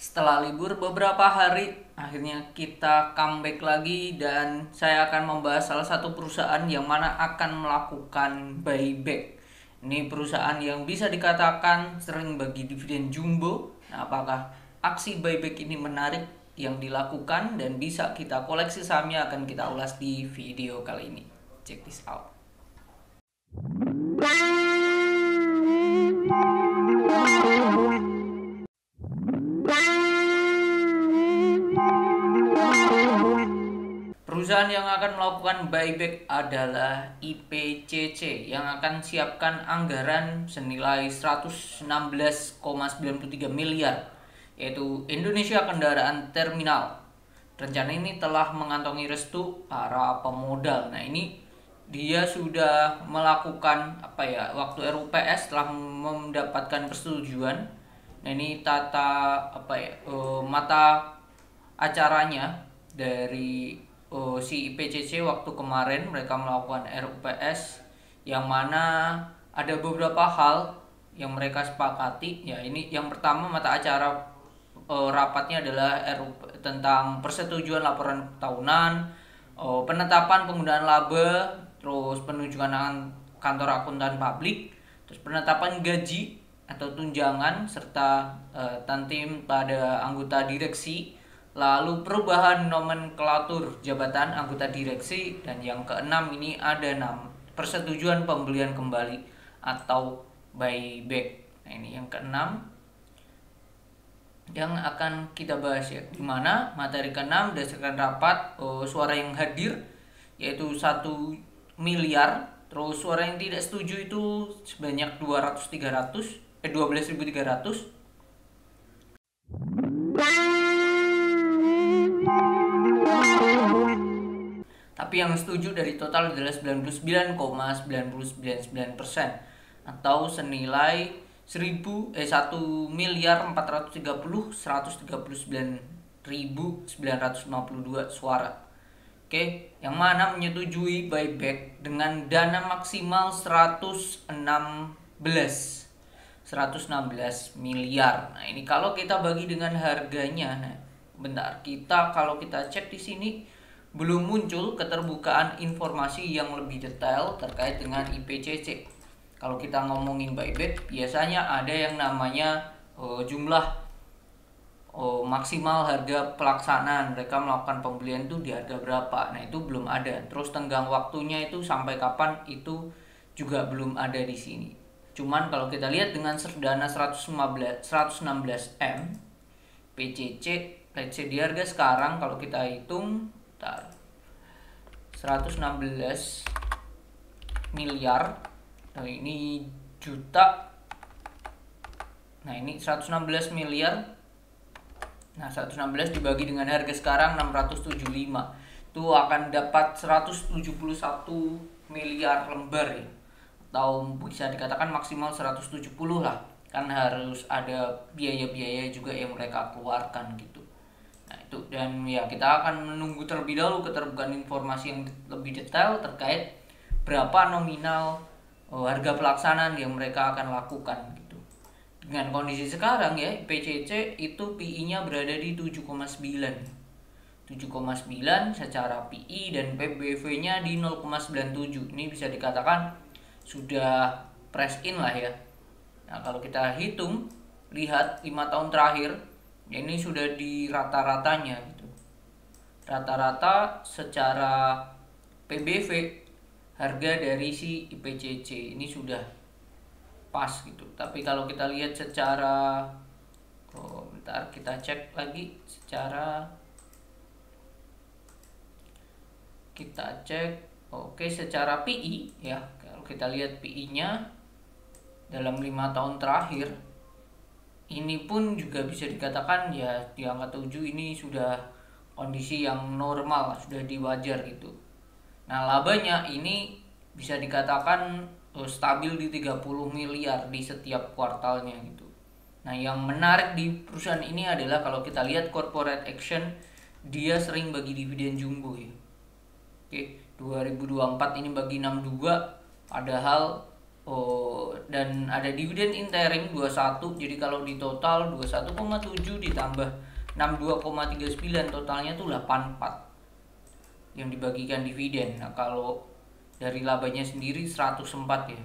Setelah libur beberapa hari, akhirnya kita comeback lagi dan saya akan membahas salah satu perusahaan yang mana akan melakukan buyback. Ini perusahaan yang bisa dikatakan sering bagi dividen jumbo. Nah, apakah aksi buyback ini menarik yang dilakukan dan bisa kita koleksi sahamnya akan kita ulas di video kali ini. Check this out. Perusahaan yang akan melakukan buyback adalah IPCC yang akan siapkan anggaran senilai 116,93 miliar, yaitu Indonesia Kendaraan Terminal. Rencana ini telah mengantongi restu para pemodal. Nah, ini dia sudah melakukan waktu RUPS telah mendapatkan persetujuan. Nah, ini mata acaranya dari si IPCC waktu kemarin mereka melakukan RUPS yang mana ada beberapa hal yang mereka sepakati. Ya, ini yang pertama, mata acara rapatnya adalah tentang persetujuan laporan tahunan, penetapan penggunaan laba, terus penunjukan kantor akuntan publik, terus penetapan gaji atau tunjangan serta tantim pada anggota direksi, lalu perubahan nomenklatur jabatan anggota direksi, dan yang keenam ini ada persetujuan pembelian kembali atau buyback. Nah, ini yang keenam yang akan kita bahas ya, dimana materi keenam berdasarkan rapat suara yang hadir yaitu 1 miliar, terus suara yang tidak setuju itu sebanyak 12.300. Tapi yang setuju dari total adalah 99,999% atau senilai 1.130.139.952 suara. Oke, yang mana menyetujui buyback dengan dana maksimal 116 miliar. Nah, ini kalau kita bagi dengan harganya. Nah, kalau kita cek di sini belum muncul keterbukaan informasi yang lebih detail terkait dengan IPCC. Kalau kita ngomongin buyback, biasanya ada yang namanya jumlah maksimal harga pelaksanaan, mereka melakukan pembelian itu di harga berapa. Nah, itu belum ada. Terus tenggang waktunya itu sampai kapan itu juga belum ada di sini. Cuman kalau kita lihat dengan dana 116 M PCC, let's say di harga sekarang kalau kita hitung 116 miliar. Nah, ini juta. Nah, ini 116 miliar. Nah, 116 dibagi dengan harga sekarang 675. Itu akan dapat 171 miliar lembar ya. Atau bisa dikatakan maksimal 170 lah. Kan harus ada biaya-biaya juga yang mereka keluarkan gitu. Nah, itu, dan ya kita akan menunggu terlebih dahulu keterbukaan informasi yang lebih detail terkait berapa nominal harga pelaksanaan yang mereka akan lakukan gitu. Dengan kondisi sekarang ya, PCC itu PI-nya berada di 7,9 secara PI, dan PBV-nya di 0,97. Ini bisa dikatakan sudah price in lah ya. Nah, kalau kita hitung, lihat 5 tahun terakhir, ya ini sudah di rata-ratanya gitu. Rata-rata secara PBV harga dari si IPCC ini sudah pas gitu. Tapi kalau kita lihat secara kita cek lagi secara secara PI ya. Kalau kita lihat PI-nya dalam 5 tahun terakhir ini pun juga bisa dikatakan ya di angka 7 ini sudah kondisi yang normal, sudah diwajar gitu. Nah, labanya ini bisa dikatakan stabil di 30 miliar di setiap kuartalnya gitu. Nah, yang menarik di perusahaan ini adalah kalau kita lihat corporate action, dia sering bagi dividen jumbo ya. Oke, 2024 ini bagi 62, padahal dan ada dividen interim 21. Jadi kalau di total 21,7 ditambah 62,39, totalnya tuh 84 yang dibagikan dividen. Nah, kalau dari labanya sendiri 104 ya.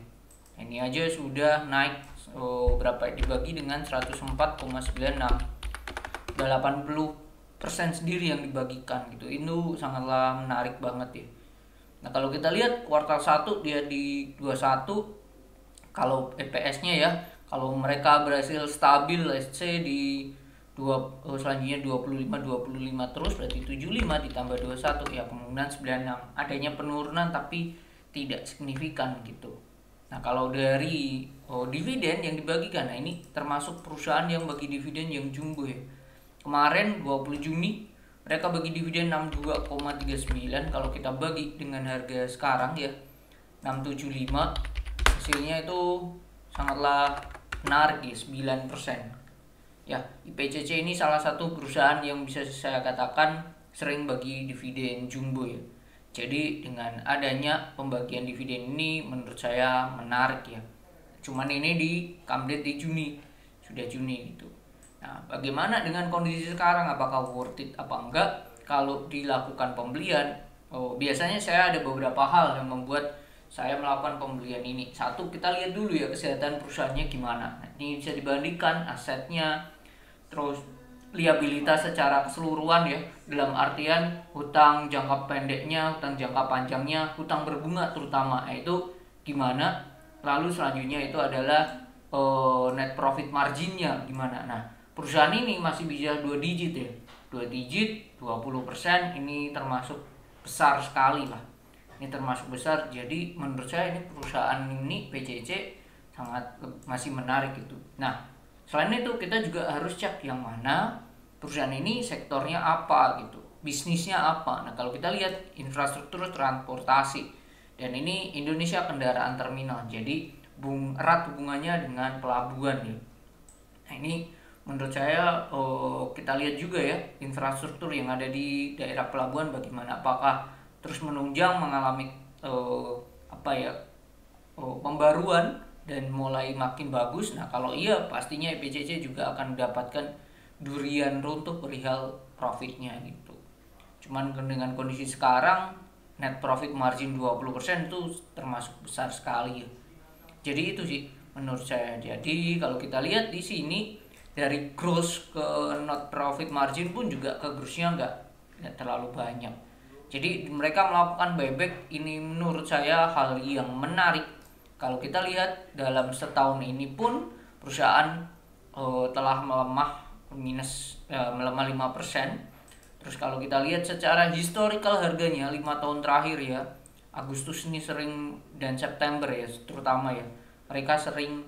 Ini aja sudah naik berapa dibagi dengan 104,96. Udah 80% sendiri yang dibagikan gitu. Itu sangatlah menarik banget ya. Nah, kalau kita lihat kuartal 1 dia di 21. Kalau EPS-nya ya, kalau mereka berhasil stabil let's say di selanjutnya 25 terus, berarti 75 ditambah 21 ya kemungkinan 96. Adanya penurunan tapi tidak signifikan gitu. Nah, kalau dari dividen yang dibagikan, nah ini termasuk perusahaan yang bagi dividen yang jumbo ya. Kemarin 20 Juni mereka bagi dividen 62,39. Kalau kita bagi dengan harga sekarang ya 675, hasilnya itu sangatlah menarik ya, 9%. Ya, IPCC ini salah satu perusahaan yang bisa saya katakan sering bagi dividen jumbo ya. Jadi dengan adanya pembagian dividen ini menurut saya menarik ya. Cuman ini di update di Juni, sudah Juni gitu. Nah, bagaimana dengan kondisi sekarang? Apakah worth it apa enggak kalau dilakukan pembelian? Biasanya saya ada beberapa hal yang membuat saya melakukan pembelian ini. Satu, kita lihat dulu ya kesehatan perusahaannya gimana. Nah, ini bisa dibandingkan asetnya, terus liabilitas secara keseluruhan ya, dalam artian hutang jangka pendeknya, hutang jangka panjangnya, hutang berbunga terutama, itu gimana. Lalu selanjutnya itu adalah net profit marginnya gimana. Nah, perusahaan ini masih bisa 2 digit ya, 2 digit 20%, ini termasuk besar sekali lah. Ini termasuk besar. Jadi menurut saya ini perusahaan ini PCC sangat masih menarik gitu. Nah, selain itu kita juga harus cek yang mana perusahaan ini sektornya apa gitu, bisnisnya apa. Nah, kalau kita lihat infrastruktur transportasi, dan ini Indonesia kendaraan terminal, jadi erat hubungannya dengan pelabuhan ya. Nah, ini menurut saya kita lihat juga ya infrastruktur yang ada di daerah pelabuhan bagaimana, apakah terus menunjang mengalami pembaruan dan mulai makin bagus. Nah, kalau iya pastinya IPCC juga akan mendapatkan durian runtuh perihal profitnya gitu. Cuman dengan kondisi sekarang net profit margin 20% itu termasuk besar sekali ya. Jadi itu sih menurut saya. Jadi kalau kita lihat di sini dari gross ke net profit margin pun juga ke grossnya nggak terlalu banyak. Jadi mereka melakukan buyback ini menurut saya hal yang menarik. Kalau kita lihat dalam setahun ini pun perusahaan telah melemah melemah 5%. Terus kalau kita lihat secara historical harganya 5 tahun terakhir ya, Agustus ini sering dan September ya terutama ya, mereka sering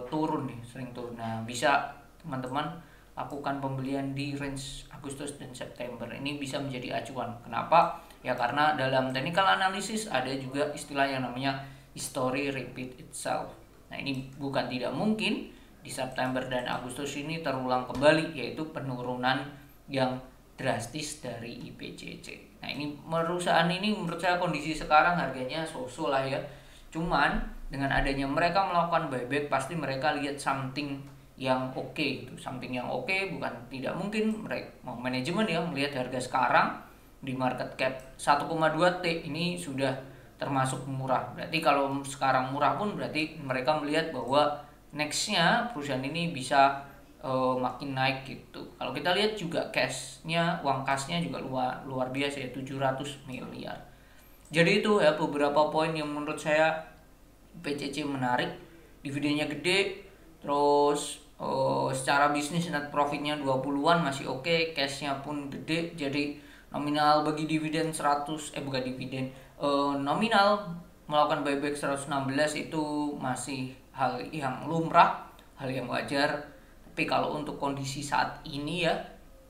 turun nih, sering turun. Nah, bisa teman-teman lakukan pembelian di range Agustus dan September. Ini bisa menjadi acuan. Kenapa? Ya karena dalam technical analysis ada juga istilah yang namanya history repeat itself. Nah, ini bukan tidak mungkin di September dan Agustus ini terulang kembali, yaitu penurunan yang drastis dari IPCC. Nah, ini perusahaan ini menurut saya kondisi sekarang harganya so-so lah ya. Cuman dengan adanya mereka melakukan buyback, pasti mereka lihat something yang oke gitu. Something yang oke bukan tidak mungkin mereka manajemen ya melihat harga sekarang di market cap 1,2 T ini sudah termasuk murah. Berarti kalau sekarang murah pun berarti mereka melihat bahwa nextnya perusahaan ini bisa makin naik gitu. Kalau kita lihat juga cashnya, uang kasnya juga luar biasa ya, 700 miliar. Jadi itu ya beberapa poin yang menurut saya PCC menarik. Dividennya gede, terus secara bisnis net profitnya 20-an masih oke, cashnya pun gede. Jadi nominal bagi dividen 100 bukan dividen, nominal melakukan buyback 116 itu masih hal yang lumrah, hal yang wajar. Tapi kalau untuk kondisi saat ini ya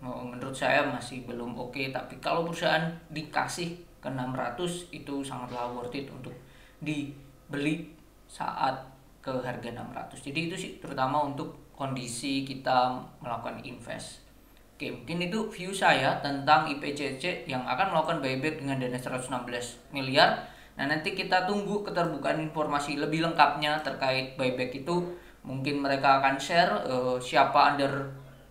menurut saya masih belum oke. Tapi kalau perusahaan dikasih ke 600 itu sangatlah worth it untuk dibeli saat ke harga 600. Jadi itu sih terutama untuk kondisi kita melakukan invest. Oke, mungkin itu view saya tentang IPCC yang akan melakukan buyback dengan dana 116 miliar. Nah, nanti kita tunggu keterbukaan informasi lebih lengkapnya terkait buyback itu. Mungkin mereka akan share siapa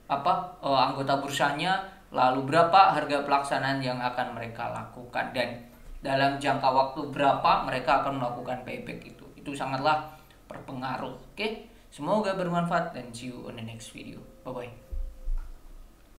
anggota bursanya, lalu berapa harga pelaksanaan yang akan mereka lakukan, dan dalam jangka waktu berapa mereka akan melakukan buyback itu. Itu sangatlah berpengaruh. Oke, semoga bermanfaat dan see you on the next video. Bye bye.